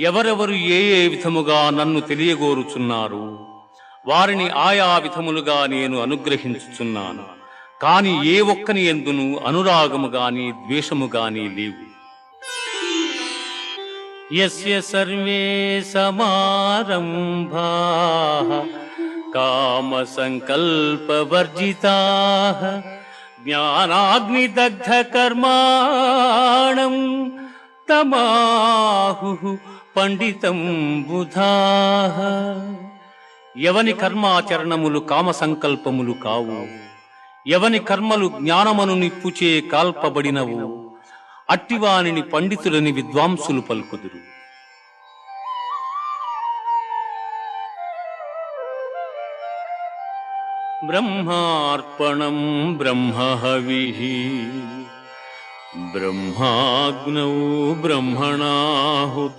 ఎవరెవరు ఏ ఏ విధముగా నన్ను తెలియగోరుచున్నారు వారిని ఆయా విధములుగా నేను అనుగ్రహించుచున్నాను. కాని ఏ ఒక్కని యందును అనురాగము గాని ద్వేషము గాని లేవు. యస్య సర్వే సమారంభాః కామ సంకల్ప వర్జితాః జ్ఞానాగ్నిదగ్ధ కర్మాణం తమాహుః పండితం బుధాః. ఎవని కర్మాచరణములు కామ సంకల్పములు కావు, ఎవని కర్మలు జ్ఞానమను నిప్పుచే కాల్పబడినవు, అట్టివానిని పండితులని విద్వాంసులు పలుకుదురు. బ్రహ్మార్పణం బ్రహ్మహవిః బ్రహ్మాగ్నౌ బ్రహ్మణాహుతి